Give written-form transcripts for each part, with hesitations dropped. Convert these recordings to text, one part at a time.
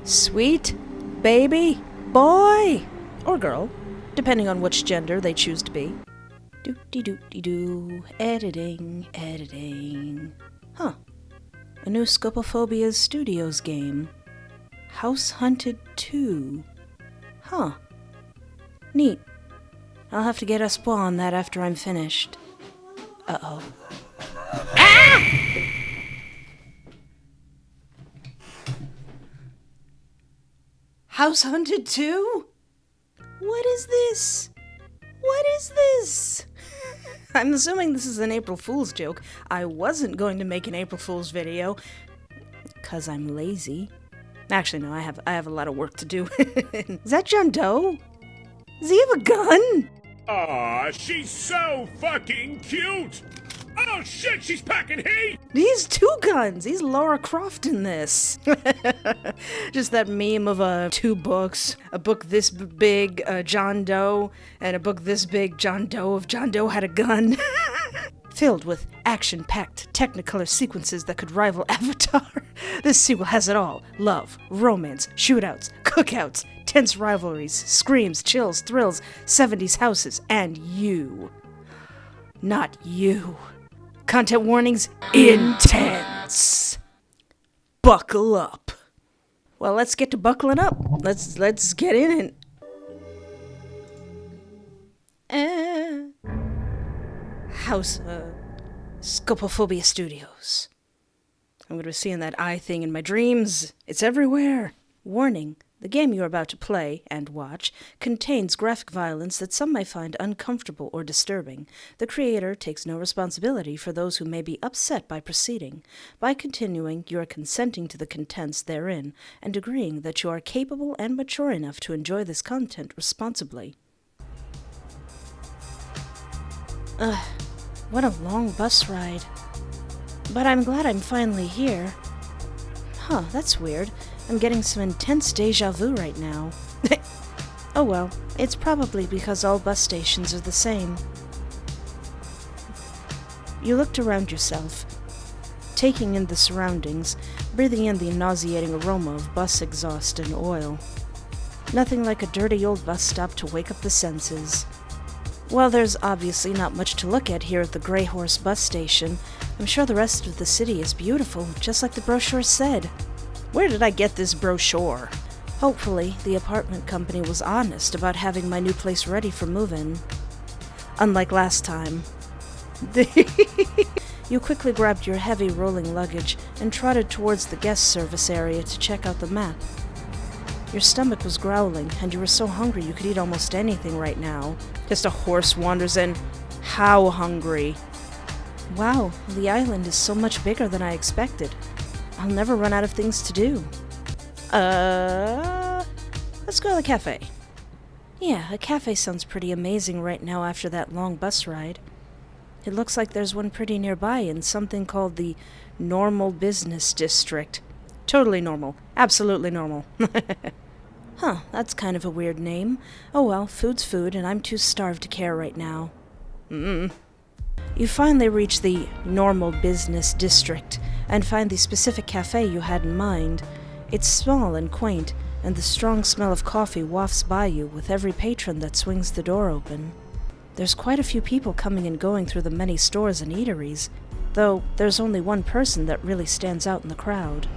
Sweet baby boy or girl, depending on which gender they choose to be. Doot-dee-doot-dee-doo. Editing. Huh. A new Scopophobia Studios game. House Hunted 2. Huh. Neat. I'll have to get a spoil on that after I'm finished. Uh-oh. Ah! House Hunted 2? What is this? I'm assuming this is an April Fool's joke. I wasn't going to make an April Fool's video, 'cause I'm lazy. Actually, no, I have a lot of work to do. Is that John Doe? Does he have a gun? Aw, she's so fucking cute! Oh shit, she's packing heat! He's two guns. He's Lara Croft in this. Just that meme of two books. A book this big, John Doe, and a book this big, John Doe, if John Doe had a gun. Filled with action-packed Technicolor sequences that could rival Avatar. This sequel has it all. Love, romance, shootouts, cookouts, tense rivalries, screams, chills, thrills, 70s houses, and you. Not you. Content warnings, intense. Buckle up. Well, let's get to buckling up. Let's get in it. House, Scopophobia Studios. I'm going to be seeing that eye thing in my dreams. It's everywhere. Warning. The game you are about to play and watch contains graphic violence that some may find uncomfortable or disturbing. The creator takes no responsibility for those who may be upset by proceeding. By continuing, you are consenting to the contents therein and agreeing that you are capable and mature enough to enjoy this content responsibly. What a long bus ride. But I'm glad I'm finally here. Huh, that's weird. I'm getting some intense deja vu right now. Oh well, it's probably because all bus stations are the same. You looked around yourself, taking in the surroundings, breathing in the nauseating aroma of bus exhaust and oil. Nothing like a dirty old bus stop to wake up the senses. While there's obviously not much to look at here at the Grey Horse bus station, I'm sure the rest of the city is beautiful, just like the brochure said. Where did I get this brochure? Hopefully, the apartment company was honest about having my new place ready for move-in. Unlike last time. You quickly grabbed your heavy rolling luggage and trotted towards the guest service area to check out the map. Your stomach was growling, and you were so hungry you could eat almost anything right now. Just a horse wanders in. How hungry? Wow, the island is so much bigger than I expected. I'll never run out of things to do. Let's go to the cafe. Yeah, a cafe sounds pretty amazing right now after that long bus ride. It looks like there's one pretty nearby in something called the Normal Business District. Totally normal. Absolutely normal. Huh, that's kind of a weird name. Oh well, food's food, and I'm too starved to care right now. You finally reach the Normal Business District and find the specific cafe you had in mind. It's small and quaint, and the strong smell of coffee wafts by you with every patron that swings the door open. There's quite a few people coming and going through the many stores and eateries, though there's only one person that really stands out in the crowd.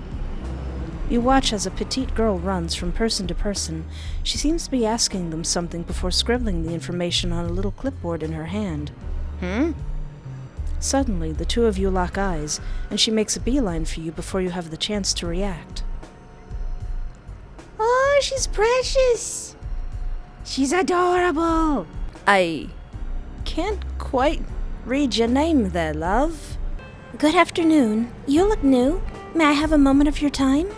You watch as a petite girl runs from person to person. She seems to be asking them something before scribbling the information on a little clipboard in her hand. Suddenly, the two of you lock eyes, and she makes a beeline for you before you have the chance to react. Oh, she's precious! She's adorable! I can't quite read your name there, love. Good afternoon. You look new. May I have a moment of your time?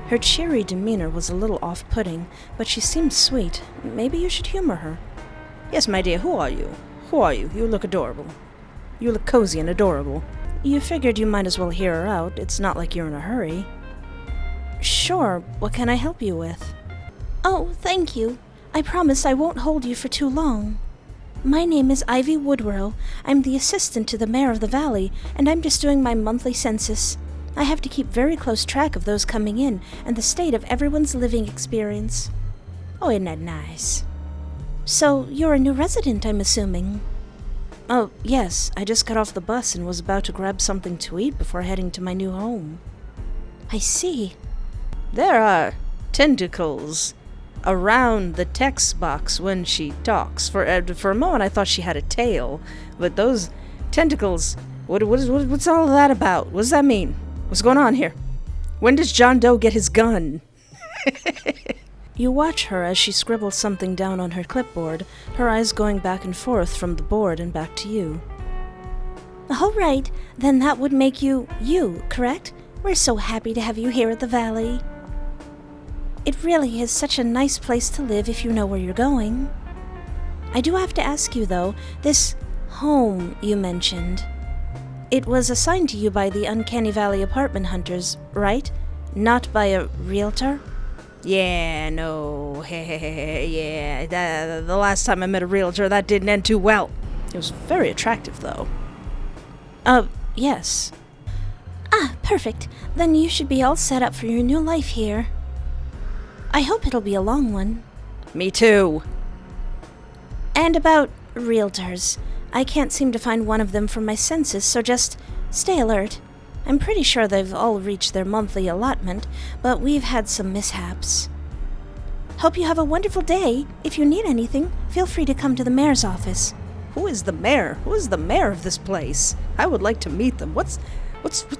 Her cheery demeanor was a little off-putting, but she seemed sweet. Maybe you should humor her. Yes, my dear, who are you? Who are you? You look adorable. You look cozy and adorable. You figured you might as well hear her out. It's not like you're in a hurry. Sure, what can I help you with? Oh, thank you. I promise I won't hold you for too long. My name is Ivy Woodrow. I'm the assistant to the mayor of the valley, and I'm just doing my monthly census. I have to keep very close track of those coming in and the state of everyone's living experience. Oh, isn't that nice? So, you're a new resident, I'm assuming? Oh, yes. I just got off the bus and was about to grab something to eat before heading to my new home. I see. There are tentacles around the text box when she talks. For a moment, I thought she had a tail, but those tentacles, what's all of that about? What does that mean? What's going on here? When does John Doe get his gun? You watch her as she scribbles something down on her clipboard, her eyes going back and forth from the board and back to you. All right, then that would make you, correct? We're so happy to have you here at the Valley. It really is such a nice place to live if you know where you're going. I do have to ask you, though, this home you mentioned. It was assigned to you by the Uncanny Valley apartment hunters, right? Not by a realtor? Yeah, no, yeah, the last time I met a realtor, that didn't end too well. It was very attractive, though. Yes. Ah, perfect. Then you should be all set up for your new life here. I hope it'll be a long one. Me too. And about realtors. I can't seem to find one of them from my census, so just stay alert. I'm pretty sure they've all reached their monthly allotment, but we've had some mishaps. Hope you have a wonderful day. If you need anything, feel free to come to the mayor's office. Who is the mayor? Who is the mayor of this place? I would like to meet them. What's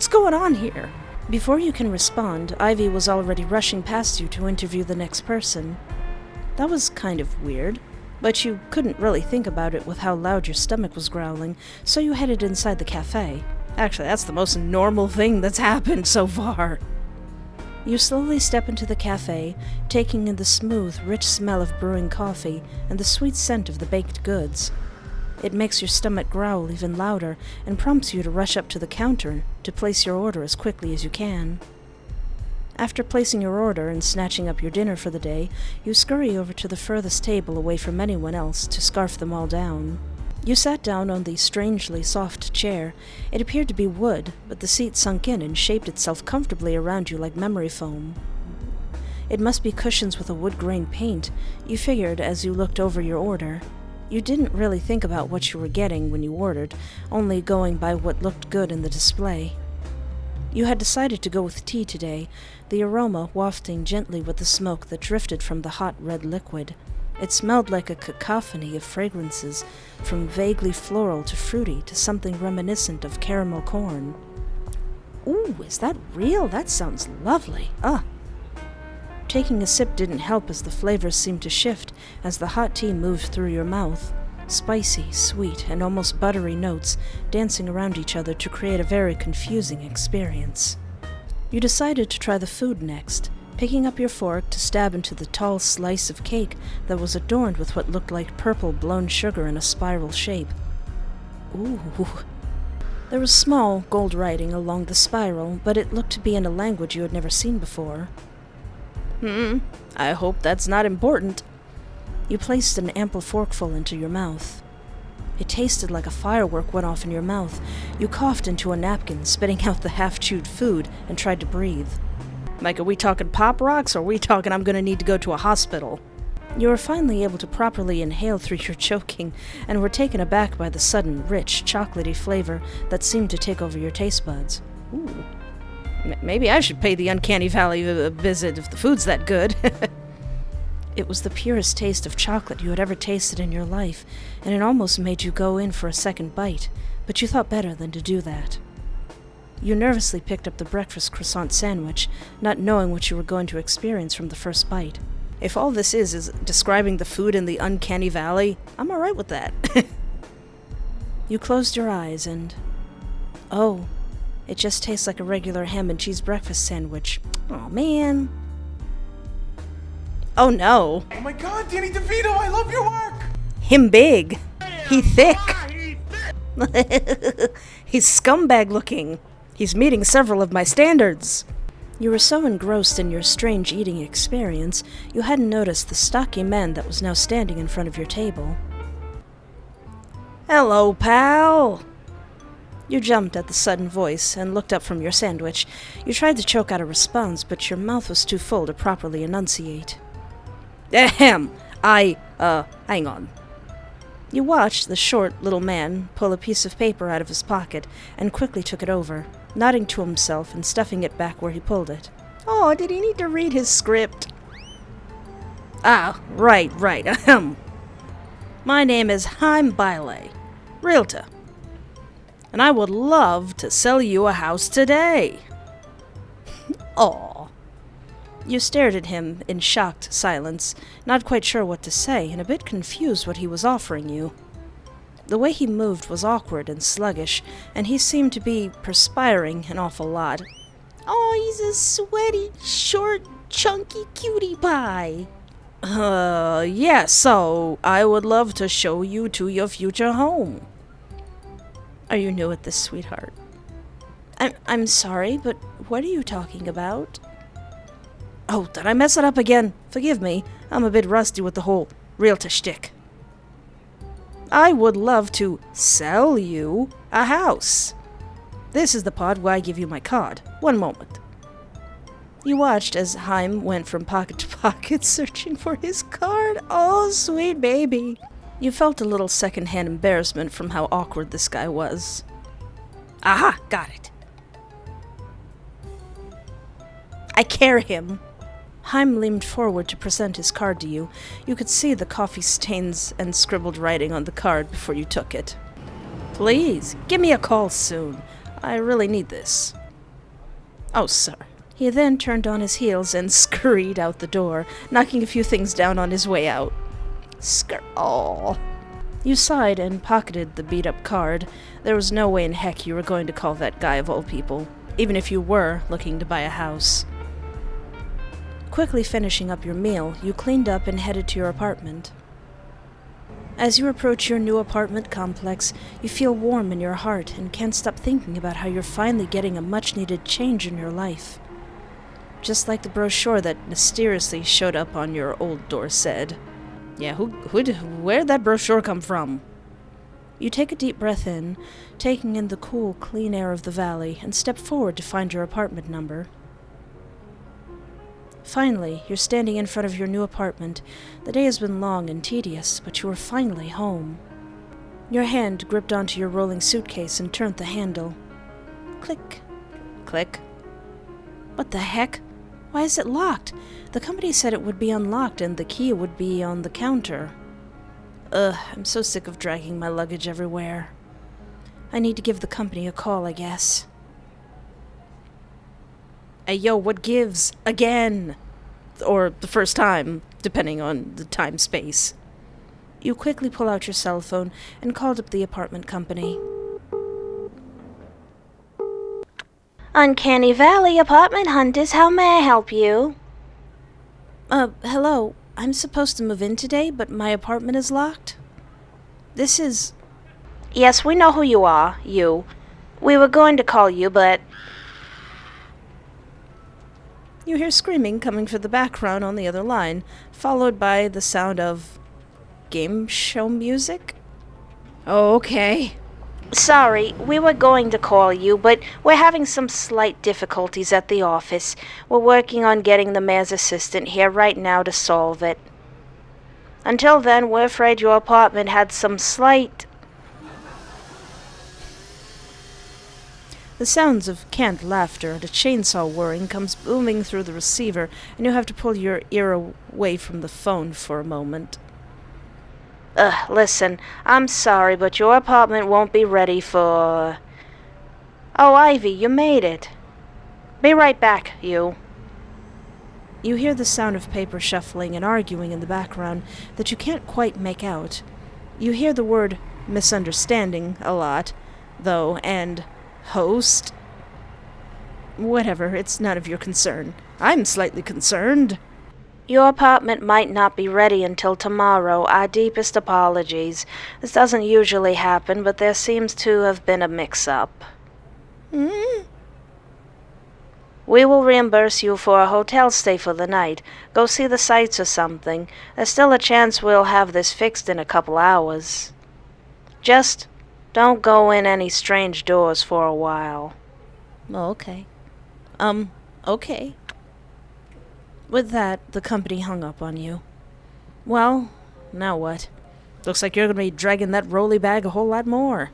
going on here? Before you can respond, Ivy was already rushing past you to interview the next person. That was kind of weird, but you couldn't really think about it with how loud your stomach was growling, so you headed inside the cafe. Actually, that's the most normal thing that's happened so far. You slowly step into the cafe, taking in the smooth, rich smell of brewing coffee and the sweet scent of the baked goods. It makes your stomach growl even louder and prompts you to rush up to the counter to place your order as quickly as you can. After placing your order and snatching up your dinner for the day, you scurry over to the furthest table away from anyone else to scarf them all down. You sat down on the strangely soft chair. It appeared to be wood, but the seat sunk in and shaped itself comfortably around you like memory foam. It must be cushions with a wood-grain paint, you figured as you looked over your order. You didn't really think about what you were getting when you ordered, only going by what looked good in the display. You had decided to go with tea today, the aroma wafting gently with the smoke that drifted from the hot red liquid. It smelled like a cacophony of fragrances, from vaguely floral to fruity to something reminiscent of caramel corn. Ooh, is that real? That sounds lovely. Taking a sip didn't help as the flavors seemed to shift as the hot tea moved through your mouth. Spicy, sweet, and almost buttery notes dancing around each other to create a very confusing experience. You decided to try the food next, picking up your fork to stab into the tall slice of cake that was adorned with what looked like purple blown sugar in a spiral shape. Ooh. There was small gold writing along the spiral, but it looked to be in a language you had never seen before. I hope that's not important. You placed an ample forkful into your mouth. It tasted like a firework went off in your mouth. You coughed into a napkin, spitting out the half-chewed food, and tried to breathe. Like, are we talking Pop Rocks, or are we talking I'm gonna need to go to a hospital? You were finally able to properly inhale through your choking, and were taken aback by the sudden, rich, chocolatey flavor that seemed to take over your taste buds. Ooh. Maybe I should pay the Uncanny Valley a visit if the food's that good. It was the purest taste of chocolate you had ever tasted in your life, and it almost made you go in for a second bite, but you thought better than to do that. You nervously picked up the breakfast croissant sandwich, not knowing what you were going to experience from the first bite. If all this is describing the food in the Uncanny Valley, I'm alright with that. You closed your eyes and... Oh, it just tastes like a regular ham and cheese breakfast sandwich. Oh, man. Oh, no. Oh my god, Danny DeVito, I love your work! Him big. He thick. He's scumbag looking. He's meeting several of my standards. You were so engrossed in your strange eating experience, you hadn't noticed the stocky man that was now standing in front of your table. Hello, pal. You jumped at the sudden voice and looked up from your sandwich. You tried to choke out a response, but your mouth was too full to properly enunciate. Ahem! Hang on. You watched the short little man pull a piece of paper out of his pocket and quickly took it over, nodding to himself and stuffing it back where he pulled it. Oh, did he need to read his script? Ah, right. Ahem. My name is Uncanny Vally, realtor, and I would love to sell you a house today. Aw. You stared at him in shocked silence, not quite sure what to say and a bit confused what he was offering you. The way he moved was awkward and sluggish, and he seemed to be perspiring an awful lot. Oh, he's a sweaty, short, chunky cutie pie. Yeah, so I would love to show you to your future home. Are you new at this, sweetheart? I'm sorry, but what are you talking about? Oh, did I mess it up again? Forgive me. I'm a bit rusty with the whole realtor shtick. I would love to sell you a house. This is the part where I give you my card. One moment. You watched as Haim went from pocket to pocket searching for his card. Oh, sweet baby. You felt a little second-hand embarrassment from how awkward this guy was. Aha, got it. I care him. Haim leaned forward to present his card to you. You could see the coffee stains and scribbled writing on the card before you took it. Please, give me a call soon. I really need this. Oh, sir. He then turned on his heels and scurried out the door, knocking a few things down on his way out. Aw. You sighed and pocketed the beat-up card. There was no way in heck you were going to call that guy of all people, even if you were looking to buy a house. Quickly finishing up your meal, you cleaned up and headed to your apartment. As you approach your new apartment complex, you feel warm in your heart and can't stop thinking about how you're finally getting a much-needed change in your life. Just like the brochure that mysteriously showed up on your old door said. Yeah, where'd that brochure come from? You take a deep breath in, taking in the cool, clean air of the valley, and step forward to find your apartment number. Finally, you're standing in front of your new apartment. The day has been long and tedious, but you are finally home. Your hand gripped onto your rolling suitcase and turned the handle. Click. Click. What the heck? Why is it locked? The company said it would be unlocked and the key would be on the counter. I'm so sick of dragging my luggage everywhere. I need to give the company a call, I guess. Hey, yo, what gives? Again! Or the first time, depending on the time-space. You quickly pull out your cell phone and called up the apartment company. Uncanny Valley Apartment Hunters, how may I help you? Hello. I'm supposed to move in today, but my apartment is locked. This is... Yes, we know who you are, you. We were going to call you, but... You hear screaming coming from the background on the other line, followed by the sound of... game show music? Oh, okay. Sorry, we were going to call you, but we're having some slight difficulties at the office. We're working on getting the mayor's assistant here right now to solve it. Until then, we're afraid your apartment had some slight... The sounds of canned laughter and a chainsaw whirring comes booming through the receiver, and you have to pull your ear away from the phone for a moment. Listen, I'm sorry, but your apartment won't be ready for... Oh, Ivy, you made it. Be right back, you. You hear the sound of paper shuffling and arguing in the background that you can't quite make out. You hear the word misunderstanding a lot, though, and host. Whatever, it's none of your concern. I'm slightly concerned. Your apartment might not be ready until tomorrow. Our deepest apologies. This doesn't usually happen, but there seems to have been a mix-up. We will reimburse you for a hotel stay for the night. Go see the sights or something. There's still a chance we'll have this fixed in a couple hours. Just Don't go in any strange doors for a while. Oh, okay. Okay. With that, the company hung up on you. Well, now what? Looks like you're gonna be dragging that rolly bag a whole lot more.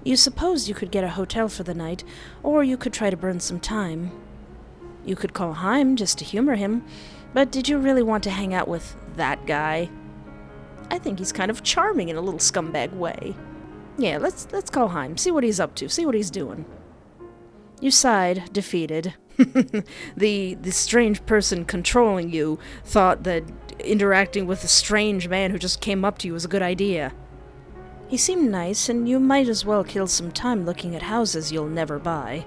You supposed you could get a hotel for the night, or you could try to burn some time. You could call Heim just to humor him, but did you really want to hang out with that guy? I think he's kind of charming in a little scumbag way. Yeah, let's call Heim, see what he's up to, see what he's doing. You sighed, defeated. The strange person controlling you thought that interacting with a strange man who just came up to you was a good idea. He seemed nice, and you might as well kill some time looking at houses you'll never buy.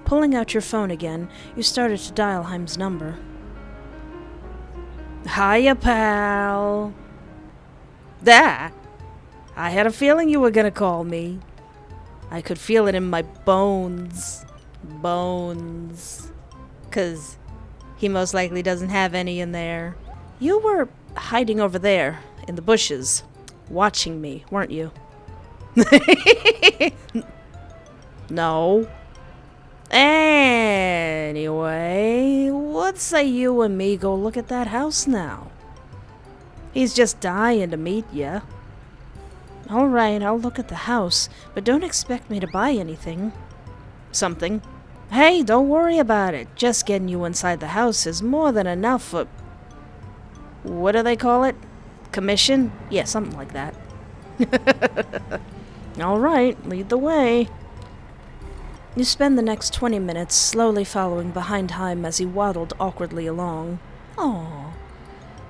Pulling out your phone again, you started to dial Heim's number. Hiya, pal. I had a feeling you were gonna call me. I could feel it in my bones. 'Cause he most likely doesn't have any in there. You were hiding over there, in the bushes, watching me, weren't you? No. Anyway, let's say you and me go look at that house now. He's just dying to meet ya. Alright, I'll look at the house, but don't expect me to buy anything. Something. Hey, don't worry about it. Just getting you inside the house is more than enough for... What do they call it? Commission? Yeah, something like that. Alright, lead the way. You spend the next 20 minutes slowly following behind Heim as he waddled awkwardly along. Aww.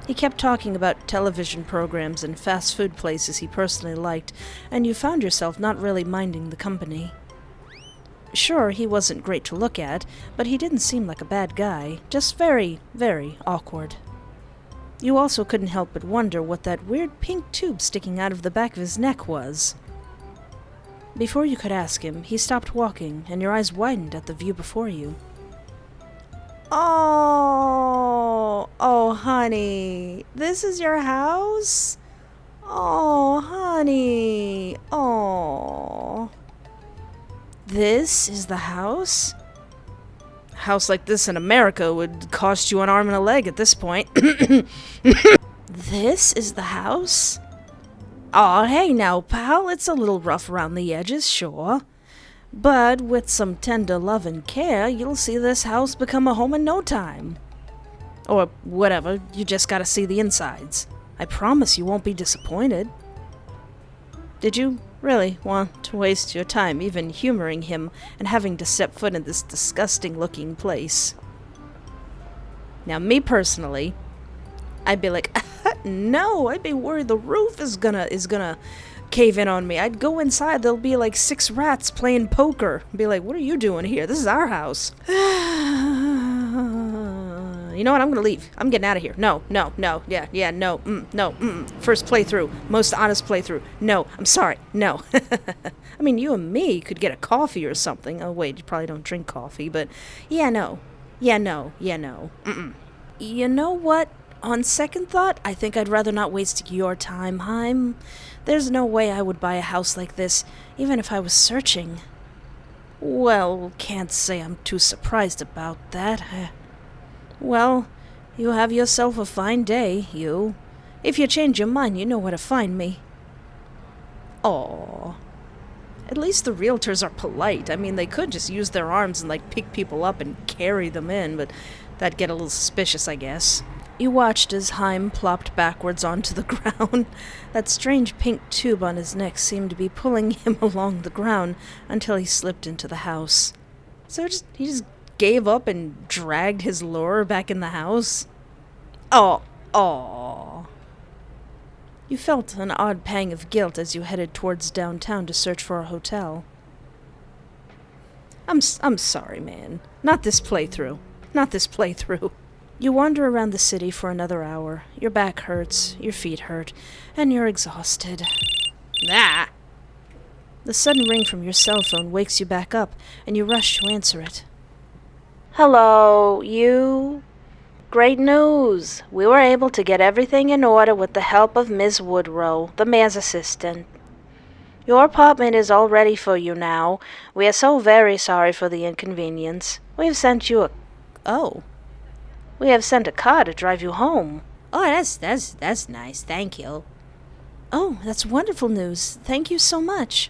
He kept talking about television programs and fast food places he personally liked, and you found yourself not really minding the company. Sure, he wasn't great to look at, but he didn't seem like a bad guy, just very, very awkward. You also couldn't help but wonder what that weird pink tube sticking out of the back of his neck was. Before you could ask him, he stopped walking, and your eyes widened at the view before you. Oh, honey, this is your house? Oh, honey, oh. This is the house? A house like this in America would cost you an arm and a leg at this point. This is the house? Aw, hey now, pal, it's a little rough around the edges, sure. But with some tender love and care, you'll see this house become a home in no time. Or whatever, you just gotta see the insides. I promise you won't be disappointed. Did you really want to waste your time even humoring him and having to step foot in this disgusting-looking place? Now, me personally, I'd be like, no, I'd be worried the roof is gonna cave in on me. I'd go inside, there'll be like 6 rats playing poker. I'd be like, what are you doing here? This is our house. You know what? I'm gonna leave. I'm getting out of here. No. No. First playthrough. Most honest playthrough. No. I'm sorry. No. I mean, you and me could get a coffee or something. Oh, wait, you probably don't drink coffee, but no. No. You know what? On second thought, I think I'd rather not waste your time, Heim. There's no way I would buy a house like this, even if I was searching. Well, can't say I'm too surprised about that. Well, you have yourself a fine day, you. If you change your mind, you know where to find me. Aww. At least the realtors are polite. I mean, they could just use their arms and, pick people up and carry them in, but that'd get a little suspicious, I guess. You watched as Heim plopped backwards onto the ground. That strange pink tube on his neck seemed to be pulling him along the ground until he slipped into the house. So he just gave up and dragged his lure back in the house? Oh. You felt an odd pang of guilt as you headed towards downtown to search for a hotel. I'm sorry, man. Not this playthrough. You wander around the city for another hour. Your back hurts, your feet hurt, and you're exhausted. The sudden ring from your cell phone wakes you back up, and you rush to answer it. Hello, you? Great news! We were able to get everything in order with the help of Ms. Woodrow, the mayor's assistant. Your apartment is all ready for you now. We are so very sorry for the inconvenience. We have sent you a... Oh. We have sent a car to drive you home. Oh, that's nice. Thank you. Oh, that's wonderful news. Thank you so much.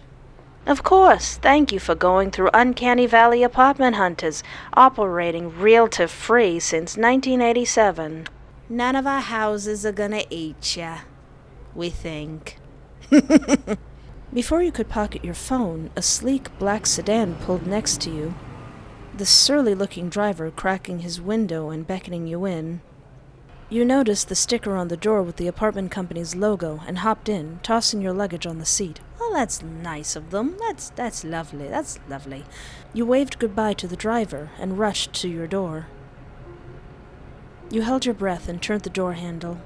Of course. Thank you for going through Uncanny Valley Apartment Hunters, operating realtor-free since 1987. None of our houses are gonna eat ya, we think. Before you could pocket your phone, a sleek black sedan pulled next to you, the surly-looking driver cracking his window and beckoning you in. You noticed the sticker on the door with the apartment company's logo and hopped in, tossing your luggage on the seat. Oh, that's nice of them. That's lovely. That's lovely. You waved goodbye to the driver and rushed to your door. You held your breath and turned the door handle.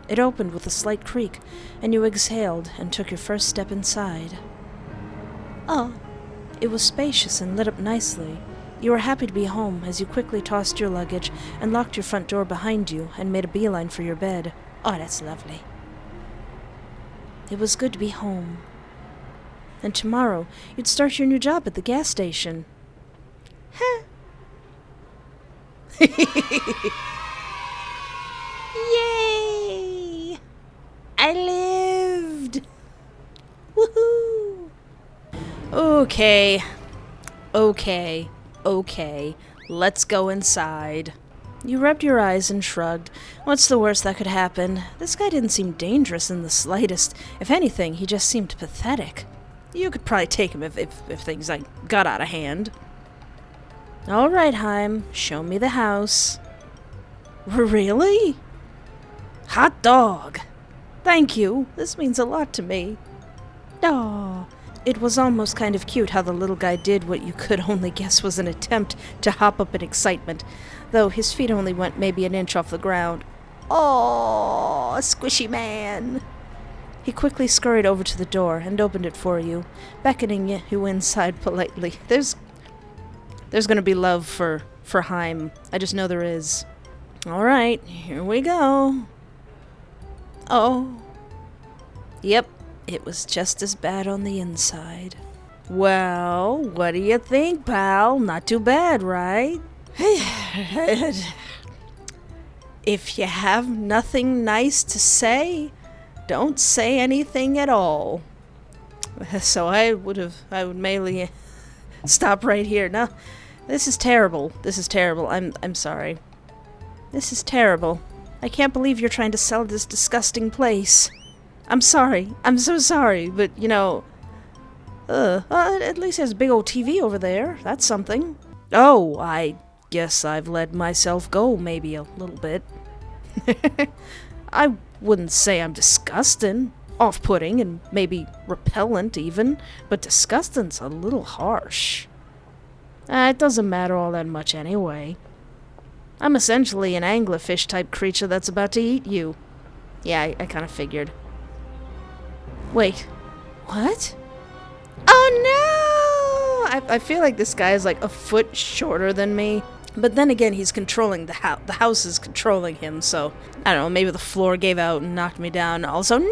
It opened with a slight creak, and you exhaled and took your first step inside. Oh. It was spacious and lit up nicely. You were happy to be home as you quickly tossed your luggage and locked your front door behind you and made a beeline for your bed. Oh, that's lovely. It was good to be home. And tomorrow, you'd start your new job at the gas station. Huh. Yay! I lived! Woohoo! Okay. Let's go inside. You rubbed your eyes and shrugged. What's the worst that could happen? This guy didn't seem dangerous in the slightest. If anything, he just seemed pathetic. You could probably take him if things, got out of hand. All right, Haim, show me the house. Really? Hot dog! Thank you. This means a lot to me. Aw. It was almost kind of cute how the little guy did what you could only guess was an attempt to hop up in excitement, though his feet only went maybe an inch off the ground. Oh, squishy man. He quickly scurried over to the door and opened it for you, beckoning you inside politely. There's gonna be love for Haim. I just know there is. All right, here we go. Oh. Yep, it was just as bad on the inside. Well, what do you think, pal? Not too bad, right? If you have nothing nice to say, don't say anything at all. So I would mainly stop right here. No, this is terrible. I'm sorry. This is terrible. I can't believe you're trying to sell this disgusting place. I'm sorry. I'm so sorry, but at least there's a big old TV over there. That's something. Oh, I guess I've let myself go maybe a little bit. I wouldn't say I'm disgusting, off-putting, and maybe repellent even, but disgusting's a little harsh. It doesn't matter all that much anyway. I'm essentially an anglerfish-type creature that's about to eat you. Yeah, I kind of figured. Wait, what? Oh no! I feel like this guy is like a foot shorter than me. But then again, he's controlling the house. The house is controlling him, so I don't know, maybe the floor gave out and knocked me down. Also, no!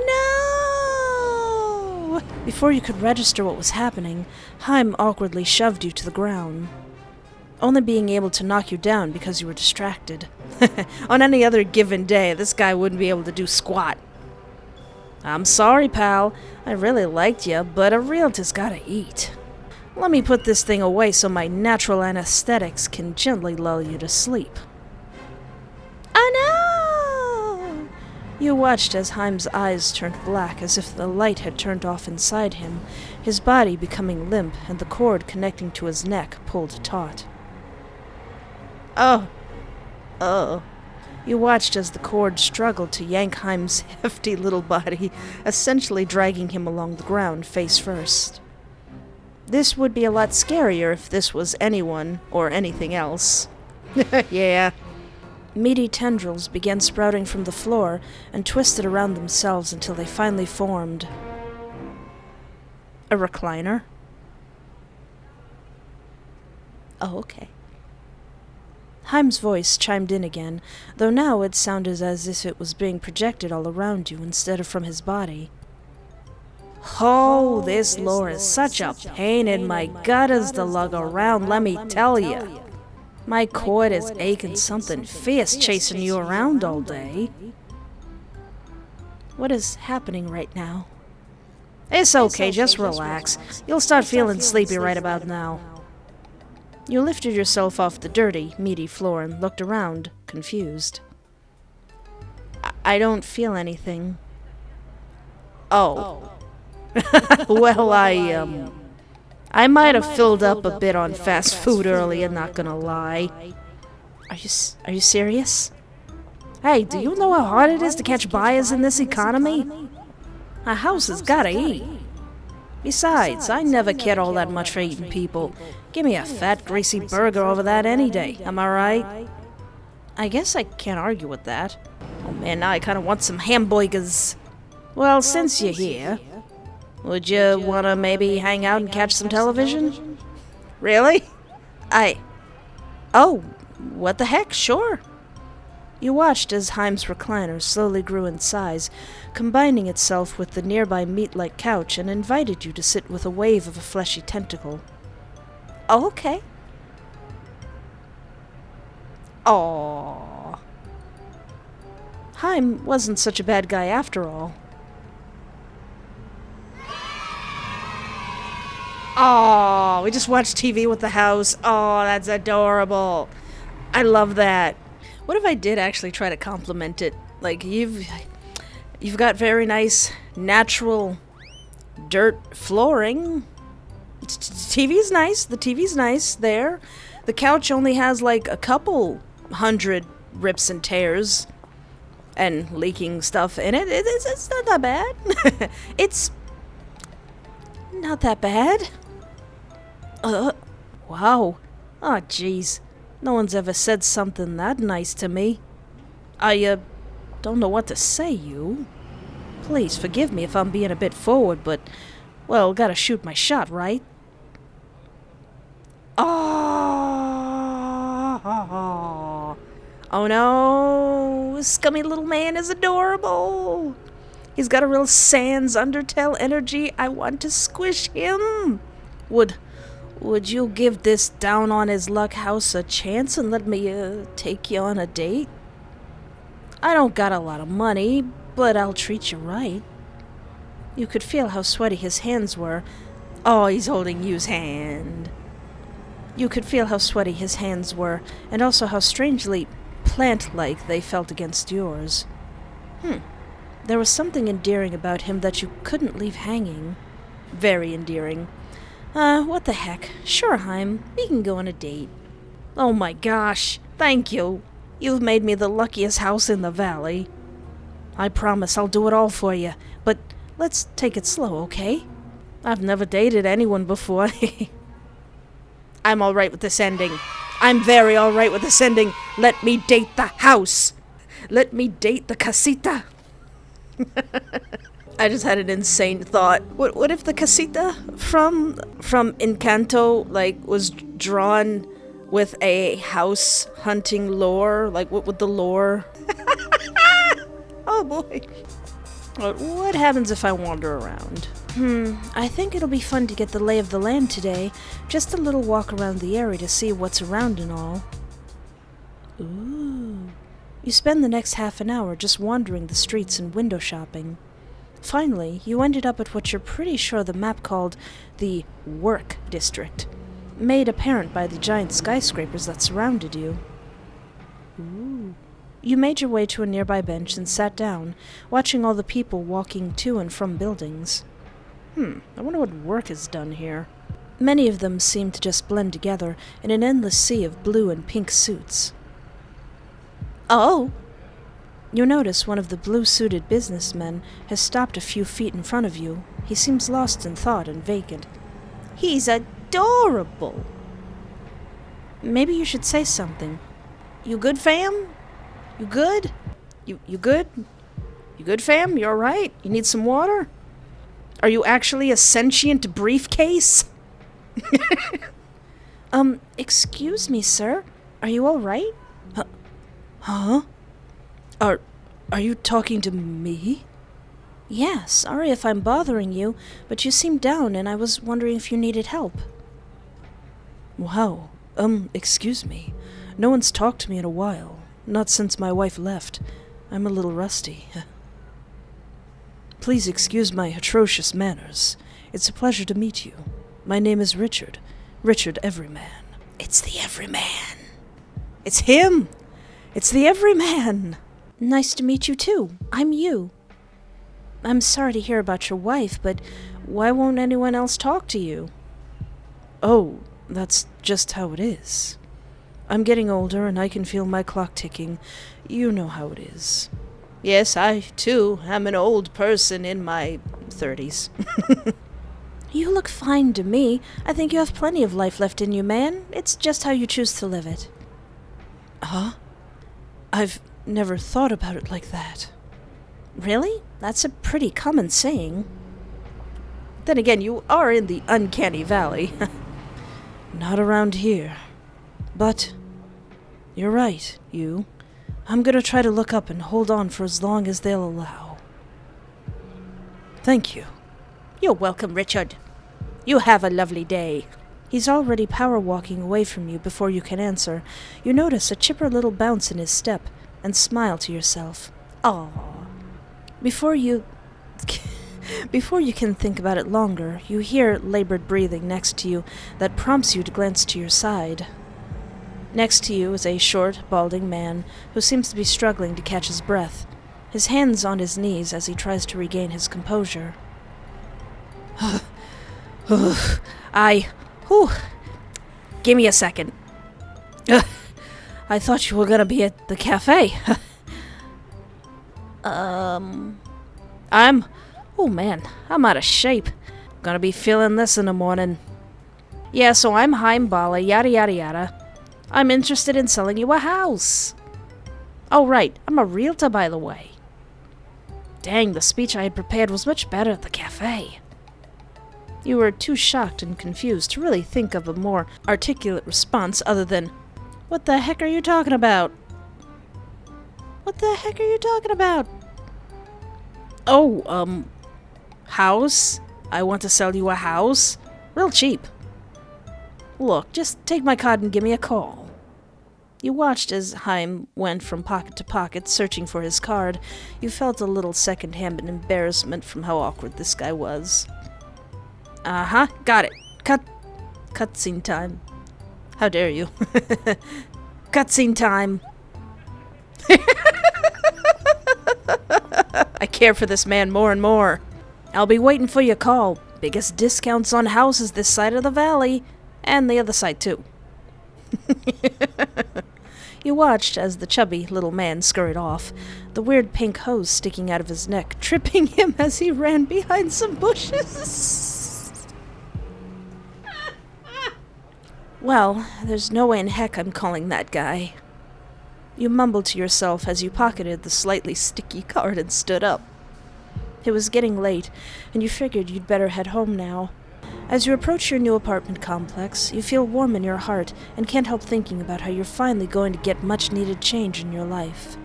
Before you could register what was happening, Haim awkwardly shoved you to the ground, only being able to knock you down because you were distracted. On any other given day, this guy wouldn't be able to do squat. I'm sorry, pal. I really liked you, but a realtor's gotta eat. Let me put this thing away so my natural anesthetics can gently lull you to sleep. Oh no! You watched as Haim's eyes turned black as if the light had turned off inside him, his body becoming limp and the cord connecting to his neck pulled taut. Oh. You watched as the cord struggled to yank Haim's hefty little body, essentially dragging him along the ground face first. This would be a lot scarier if this was anyone or anything else. Yeah. Meaty tendrils began sprouting from the floor and twisted around themselves until they finally formed a recliner. Oh, okay. Haim's voice chimed in again, though now it sounded as if it was being projected all around you instead of from his body. Oh, this lure is such a pain in my gutters to lug around, let me tell you. My cord is aching something fierce chasing you around all day. What is happening right now? It's okay, just relax. You'll start feeling sleepy right about now. You lifted yourself off the dirty, meaty floor and looked around, confused. I don't feel anything. Oh. Well, I might have filled up a bit on fast food earlier, not gonna lie. Are you serious? Hey, do you know how hard it is to catch buyers in this economy? A house has gotta eat. Besides, I never cared all that much for eating people. Give me a fat, greasy burger over that any day, am I right? I guess I can't argue with that. Oh man, now I kinda want some hamburgers. Well, since you're here, would you wanna maybe hang out and catch some television? Really? Oh, what the heck, sure. You watched as Heim's recliner slowly grew in size, combining itself with the nearby meat-like couch, and invited you to sit with a wave of a fleshy tentacle. Oh, okay. Aww. Heim wasn't such a bad guy after all. Oh, we just watched TV with the house. Oh, that's adorable. I love that. What if I did actually try to compliment it? Like, you've got very nice, natural dirt flooring. TV's nice. The TV's nice there. The couch only has like a couple hundred rips and tears and leaking stuff in it. It's not that bad. It's not that bad. Wow. Oh, jeez. No one's ever said something that nice to me. I, don't know what to say, you. Please forgive me if I'm being a bit forward, but, well, gotta shoot my shot, right? Oh, oh no. Scummy little man is adorable. He's got a real Sans Undertale energy. I want to squish him. Would you give this down on his luck house a chance and let me, take you on a date? I don't got a lot of money, but I'll treat you right. You could feel how sweaty his hands were. Oh, he's holding you's hand. You could feel how sweaty his hands were, and also how strangely plant-like they felt against yours. There was something endearing about him that you couldn't leave hanging. Very endearing. What the heck? Sure, Heim. We can go on a date. Oh my gosh. Thank you. You've made me the luckiest house in the valley. I promise I'll do it all for you. But let's take it slow, okay? I've never dated anyone before. I'm alright with this ending. I'm very alright with this ending. Let me date the house. Let me date the casita. I just had an insane thought. What if the casita from Encanto, like, was drawn with a house hunting lore? Like, what would the lore? Oh boy. What happens if I wander around? I think it'll be fun to get the lay of the land today. Just a little walk around the area to see what's around and all. Ooh. You spend the next half an hour just wandering the streets and window shopping. Finally, you ended up at what you're pretty sure the map called the Work District, made apparent by the giant skyscrapers that surrounded you. Ooh. You made your way to a nearby bench and sat down, watching all the people walking to and from buildings. I wonder what work is done here. Many of them seemed to just blend together in an endless sea of blue and pink suits. Oh! You notice one of the blue-suited businessmen has stopped a few feet in front of you. He seems lost in thought and vacant. He's adorable! Maybe you should say something. You good, fam? You good? You good? You good, fam? You alright? You need some water? Are you actually a sentient briefcase? Excuse me, sir. Are you alright? Huh? Are you talking to me? Yeah, sorry if I'm bothering you, but you seemed down and I was wondering if you needed help. Wow, excuse me. No one's talked to me in a while. Not since my wife left. I'm a little rusty. Please excuse my atrocious manners. It's a pleasure to meet you. My name is Richard. Richard Everyman. It's the Everyman. It's him! It's the Everyman! Nice to meet you too. I'm you. I'm sorry to hear about your wife, but why won't anyone else talk to you? Oh, that's just how it is. I'm getting older and I can feel my clock ticking. You know how it is. Yes, I, too, am an old person in my 30s. You look fine to me. I think you have plenty of life left in you, man. It's just how you choose to live it. Huh? I've never thought about it like that. Really? That's a pretty common saying. Then again, you are in the Uncanny Valley. Not around here. But you're right, you. I'm gonna try to look up and hold on for as long as they'll allow. Thank you. You're welcome, Richard. You have a lovely day. He's already power walking away from you before you can answer. You notice a chipper little bounce in his step and smile to yourself. Aw. Before you can think about it longer, you hear labored breathing next to you that prompts you to glance to your side. Next to you is a short, balding man who seems to be struggling to catch his breath, his hands on his knees as he tries to regain his composure. Give me a second. I thought you were gonna be at the cafe. I'm out of shape. Gonna be feeling this in the morning. Yeah, so I'm Haim Bala, yada yada yada. I'm interested in selling you a house. Oh right, I'm a realtor, by the way. Dang, the speech I had prepared was much better at the cafe. You were too shocked and confused to really think of a more articulate response other than, "What the heck are you talking about? What the heck are you talking about?" Oh, house? I want to sell you a house? Real cheap. Look, just take my card and give me a call. You watched as Haim went from pocket to pocket searching for his card. You felt a little second-hand embarrassment from how awkward this guy was. Uh-huh, got it. Cutscene time. How dare you? Cutscene time. I care for this man more and more. I'll be waiting for your call. Biggest discounts on houses this side of the valley. And the other side, too. You watched as the chubby little man scurried off, the weird pink hose sticking out of his neck, tripping him as he ran behind some bushes. Well, there's no way in heck I'm calling that guy. You mumbled to yourself as you pocketed the slightly sticky card and stood up. It was getting late, and you figured you'd better head home now. As you approach your new apartment complex, you feel warm in your heart and can't help thinking about how you're finally going to get much-needed change in your life.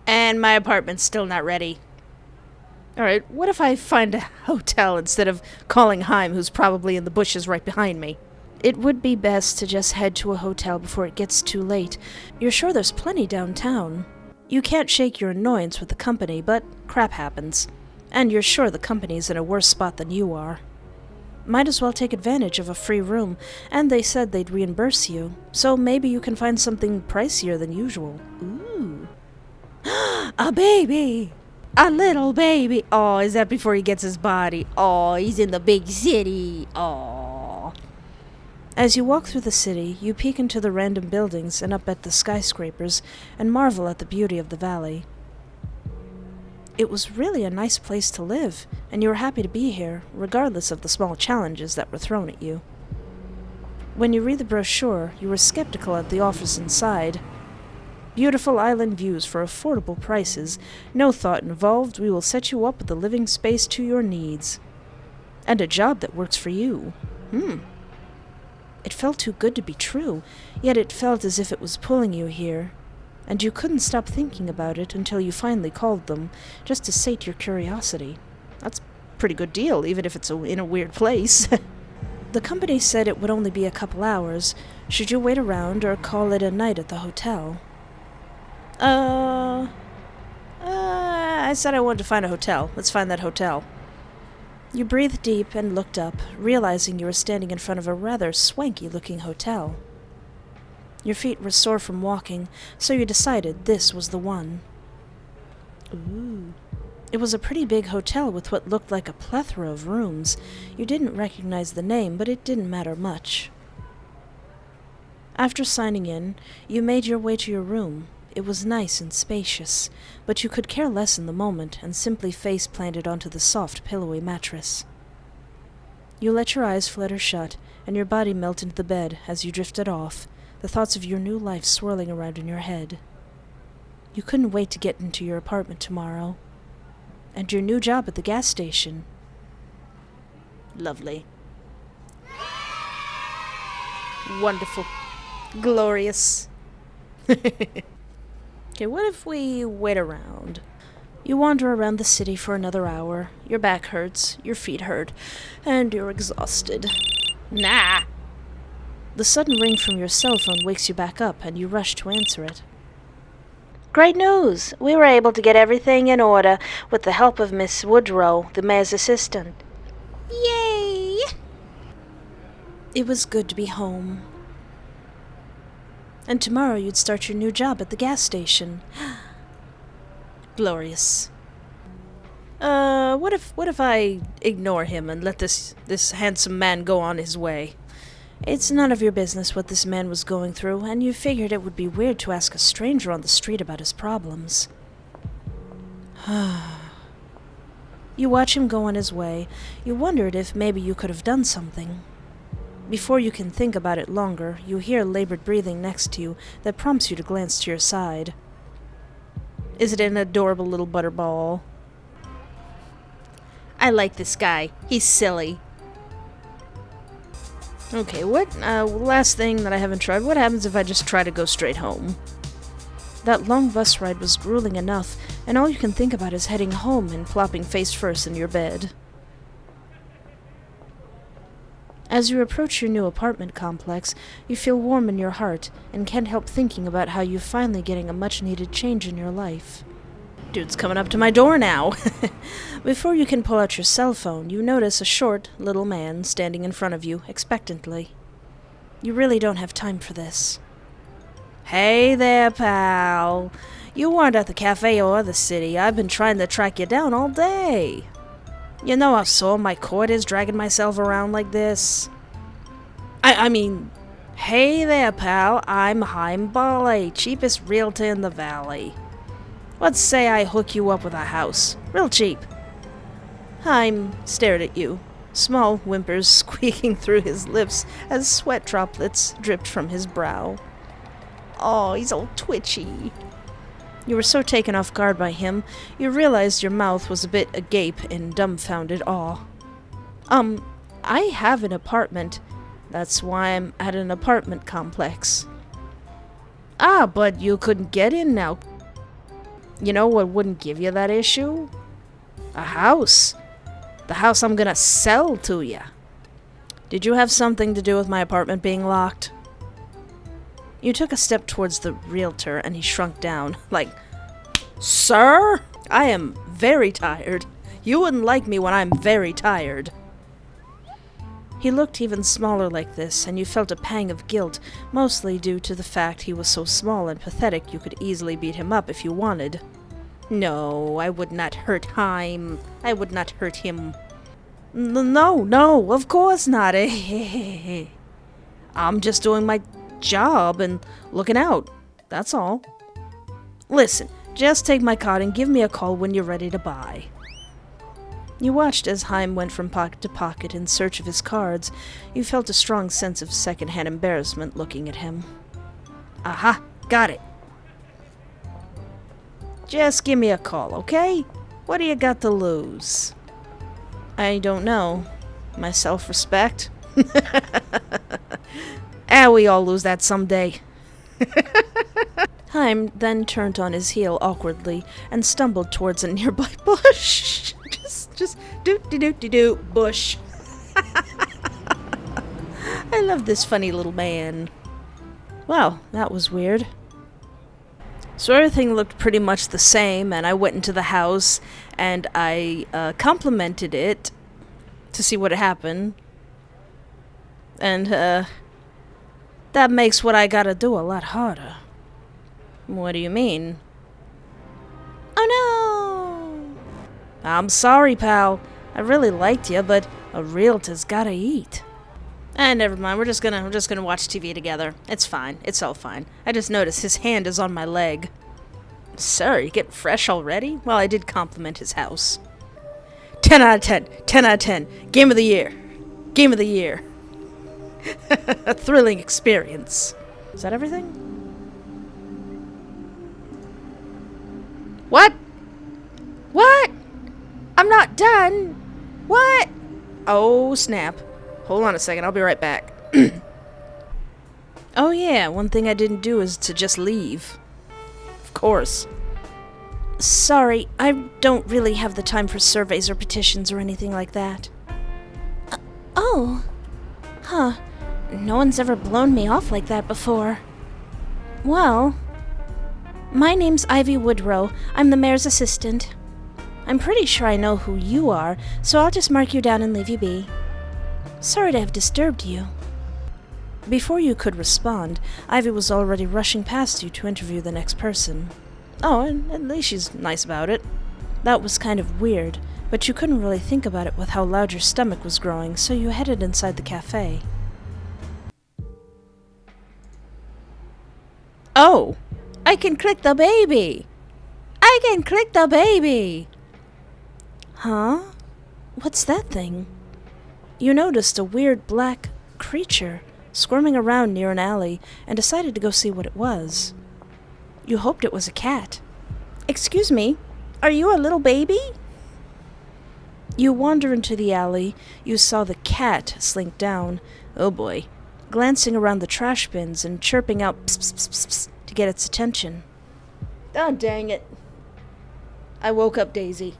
And my apartment's still not ready. Alright, what if I find a hotel instead of calling Haim, who's probably in the bushes right behind me? It would be best to just head to a hotel before it gets too late. You're sure there's plenty downtown. You can't shake your annoyance with the company, but crap happens. And you're sure the company's in a worse spot than you are. Might as well take advantage of a free room, and they said they'd reimburse you, so maybe you can find something pricier than usual. Ooh. A baby! A little baby! Oh, is that before he gets his body? Oh, he's in the big city! Oh. As you walk through the city, you peek into the random buildings and up at the skyscrapers, and marvel at the beauty of the valley. It was really a nice place to live, and you were happy to be here, regardless of the small challenges that were thrown at you. When you read the brochure, you were skeptical at the offers inside. Beautiful island views for affordable prices, no thought involved, we will set you up with a living space to your needs. And a job that works for you. It felt too good to be true, yet it felt as if it was pulling you here. And you couldn't stop thinking about it until you finally called them, just to sate your curiosity. That's a pretty good deal, even if it's in a weird place. The company said it would only be a couple hours. Should you wait around or call it a night at the hotel? I said I wanted to find a hotel. Let's find that hotel. You breathed deep and looked up, realizing you were standing in front of a rather swanky-looking hotel. Your feet were sore from walking, so you decided this was the one. Ooh. It was a pretty big hotel with what looked like a plethora of rooms. You didn't recognize the name, but it didn't matter much. After signing in, you made your way to your room. It was nice and spacious, but you could care less in the moment and simply face-planted onto the soft, pillowy mattress. You let your eyes flutter shut, and your body melt into the bed as you drifted off, the thoughts of your new life swirling around in your head. You couldn't wait to get into your apartment tomorrow. And your new job at the gas station. Lovely. Wonderful. Glorious. Okay, what if we wait around? You wander around the city for another hour. Your back hurts, your feet hurt, and you're exhausted. Nah! The sudden ring from your cell phone wakes you back up, and you rush to answer it. Great news! We were able to get everything in order with the help of Miss Woodrow, the mayor's assistant. Yay! It was good to be home. And tomorrow you'd start your new job at the gas station. Glorious. What if I ignore him and let this handsome man go on his way? It's none of your business what this man was going through, and you figured it would be weird to ask a stranger on the street about his problems. You watch him go on his way. You wondered if maybe you could have done something. Before you can think about it longer, you hear labored breathing next to you that prompts you to glance to your side. Is it an adorable little butterball? I like this guy. He's silly. Okay, last thing that I haven't tried, what happens if I just try to go straight home? That long bus ride was grueling enough, and all you can think about is heading home and plopping face first in your bed. As you approach your new apartment complex, you feel warm in your heart and can't help thinking about how you're finally getting a much-needed change in your life. Dude's coming up to my door now. Before you can pull out your cell phone, you notice a short, little man standing in front of you, expectantly. You really don't have time for this. Hey there, pal. You weren't at the cafe or the city. I've been trying to track you down all day. You know how sore my cord is dragging myself around like this? I mean, hey there, pal. I'm Haim Ballet, cheapest realtor in the valley. Let's say I hook you up with a house. Real cheap. Haim stared at you, small whimpers squeaking through his lips as sweat droplets dripped from his brow. Oh, he's all twitchy. You were so taken off guard by him, you realized your mouth was a bit agape in dumbfounded awe. I have an apartment. That's why I'm at an apartment complex. Ah, but you couldn't get in now. You know what wouldn't give you that issue? A house. The house I'm gonna sell to you. Did you have something to do with my apartment being locked? You took a step towards the realtor, and he shrunk down, like, Sir? I am very tired. You wouldn't like me when I'm very tired. He looked even smaller like this, and you felt a pang of guilt, mostly due to the fact he was so small and pathetic you could easily beat him up if you wanted. No, I would not hurt Haim. I would not hurt him. No, of course not. I'm just doing my job and looking out. That's all. Listen, just take my card and give me a call when you're ready to buy. You watched as Haim went from pocket to pocket in search of his cards. You felt a strong sense of second-hand embarrassment looking at him. Aha, got it. Just give me a call, okay? What do you got to lose? I don't know. My self-respect? We all lose that someday. Haim then turned on his heel awkwardly and stumbled towards a nearby bush. Just Just do bush. I love this funny little man. Wow, that was weird. So everything looked pretty much the same, and I went into the house and I complimented it to see what had happened. And that makes what I gotta do a lot harder. What do you mean? Oh no! I'm sorry, pal. I really liked you, but a realtor's gotta eat. Never mind. We're just gonna watch TV together. It's fine. It's all fine. I just noticed his hand is on my leg. Sir, you getting fresh already? Well, I did compliment his house. 10 out of 10. 10 out of 10. Game of the year. Game of the year. A thrilling experience. Is that everything? What? What? I'm not done. What? Oh, snap. Hold on a second, I'll be right back. Oh yeah, one thing I didn't do is to just leave. Of course. Sorry, I don't really have the time for surveys or petitions or anything like that. Oh. Huh. No one's ever blown me off like that before. Well, my name's Ivy Woodrow. I'm the mayor's assistant. I'm pretty sure I know who you are, so I'll just mark you down and leave you be. Sorry to have disturbed you. Before you could respond, Ivy was already rushing past you to interview the next person. Oh, and at least she's nice about it. That was kind of weird, but you couldn't really think about it with how loud your stomach was growing, so you headed inside the cafe. Oh! I can click the baby! I can click the baby! Huh? What's that thing? You noticed a weird black creature squirming around near an alley and decided to go see what it was. You hoped it was a cat. Excuse me, are you a little baby? You wander into the alley. You saw the cat slink down. Oh boy. Glancing around the trash bins and chirping out pss, pss, pss, pss, pss, to get its attention. Oh, dang it. I woke up Daisy.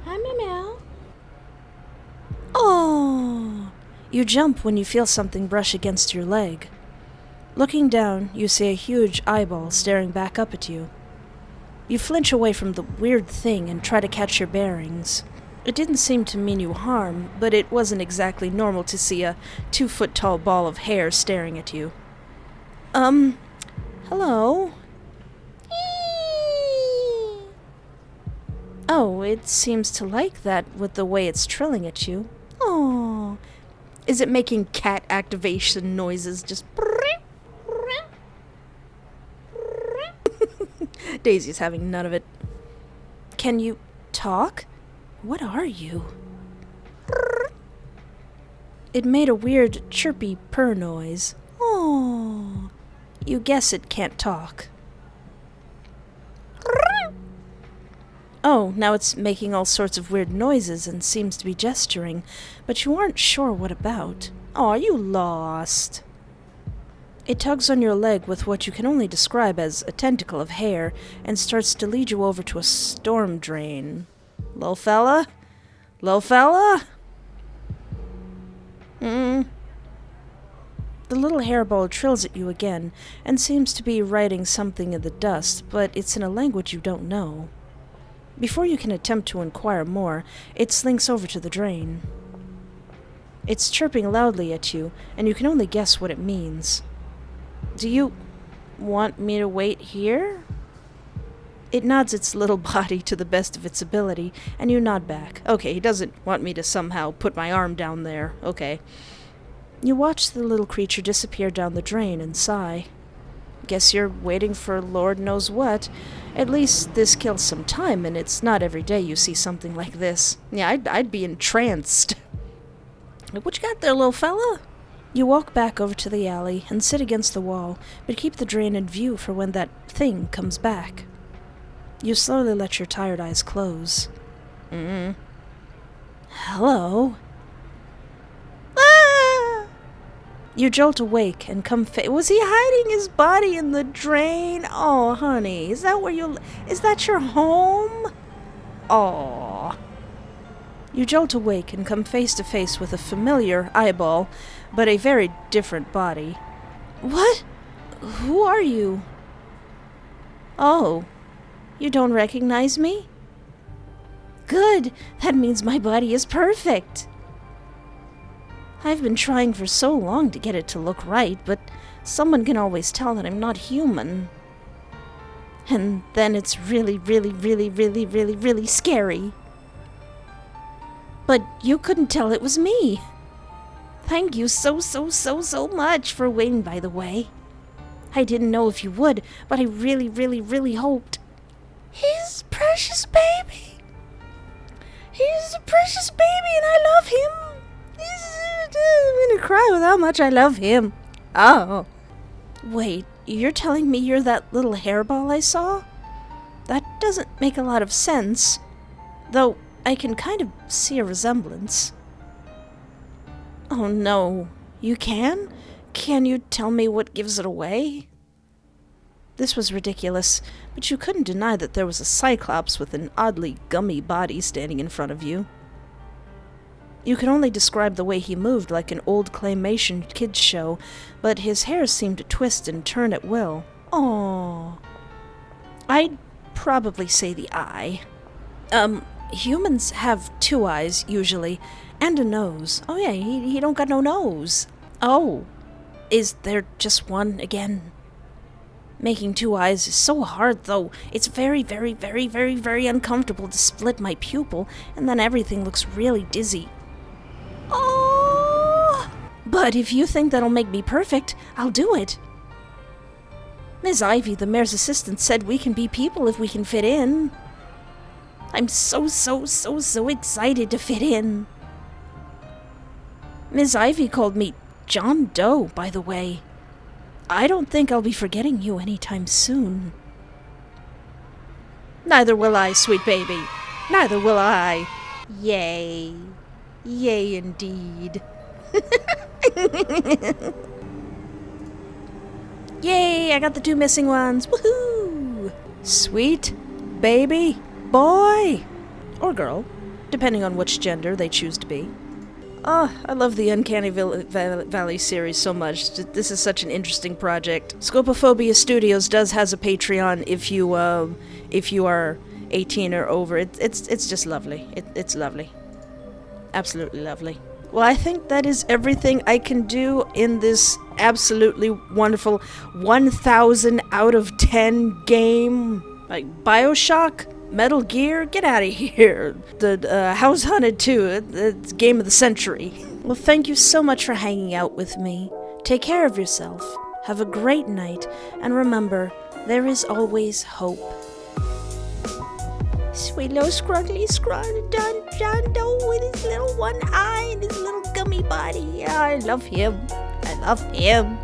Hi, Meow. Oh! You jump when you feel something brush against your leg. Looking down, you see a huge eyeball staring back up at you. You flinch away from the weird thing and try to catch your bearings. It didn't seem to mean you harm, but it wasn't exactly normal to see a 2-foot-tall ball of hair staring at you. Hello? Oh, it seems to like that with the way it's trilling at you. Oh, is it making cat activation noises? Just Daisy's having none of it. Can you talk? What are you? It made a weird chirpy purr noise. Oh, you guess it can't talk. Oh, now it's making all sorts of weird noises and seems to be gesturing, but you aren't sure what about. Oh, are you lost? It tugs on your leg with what you can only describe as a tentacle of hair and starts to lead you over to a storm drain. Lil' fella? Lil' fella? The little hairball trills at you again and seems to be writing something in the dust, but it's in a language you don't know. Before you can attempt to inquire more, it slinks over to the drain. It's chirping loudly at you, and you can only guess what it means. Do you want me to wait here? It nods its little body to the best of its ability, and you nod back. Okay, he doesn't want me to somehow put my arm down there. Okay. You watch the little creature disappear down the drain and sigh. Guess you're waiting for Lord knows what. At least this kills some time, and it's not every day you see something like this. Yeah, I'd be entranced. What you got there, little fella? You walk back over to the alley and sit against the wall, but keep the drain in view for when that thing comes back. You slowly let your tired eyes close. Hello? Ah! You jolt awake and come was he hiding his body in the drain? Oh, honey, is that your home? Aw. You jolt awake and come face to face with a familiar eyeball, but a very different body. What? Who are you? Oh, you don't recognize me? Good, that means my body is perfect. I've been trying for so long to get it to look right, but someone can always tell that I'm not human. And then it's really, really, really, really, really, really scary. But you couldn't tell it was me. Thank you so much for waiting, by the way. I didn't know if you would, but I really, really, really hoped. He's a precious baby. He's a precious baby and I love him. I'm gonna cry with how much I love him. Oh. Wait, you're telling me you're that little hairball I saw? That doesn't make a lot of sense. Though I can kind of see a resemblance. Oh no, you can? Can you tell me what gives it away? This was ridiculous, but you couldn't deny that there was a cyclops with an oddly gummy body standing in front of you. You could only describe the way he moved like an old claymation kids show, but his hair seemed to twist and turn at will. Aww. I'd probably say the eye. Humans have 2 eyes, usually, and a nose. Oh yeah, he don't got no nose. Oh, is there just one again? Making 2 eyes is so hard, though. It's very, very, very, very, very uncomfortable to split my pupil, and then everything looks really dizzy. Oh! But if you think that'll make me perfect, I'll do it. Ms. Ivy, the mayor's assistant, said we can be people if we can fit in. I'm so excited to fit in. Ms. Ivy called me John Doe, by the way. I don't think I'll be forgetting you anytime soon. Neither will I, sweet baby. Neither will I. Yay. Yay, indeed. Yay, I got the 2 missing ones. Woohoo! Sweet baby boy. Or girl, depending on which gender they choose to be. Oh, I love the Uncanny Valley series so much. This is such an interesting project. Scopophobia Studios has a Patreon if you are 18 or over. It's just lovely. It's lovely. Absolutely lovely. Well, I think that is everything I can do in this absolutely wonderful 1000 out of 10 game. Like BioShock? Metal Gear? Get out of here. The House Hunted 2, it's game of the century. Well, thank you so much for hanging out with me. Take care of yourself. Have a great night. And remember, there is always hope. Sweet little scruggly John Doe with his little one eye and his little gummy body. I love him. I love him.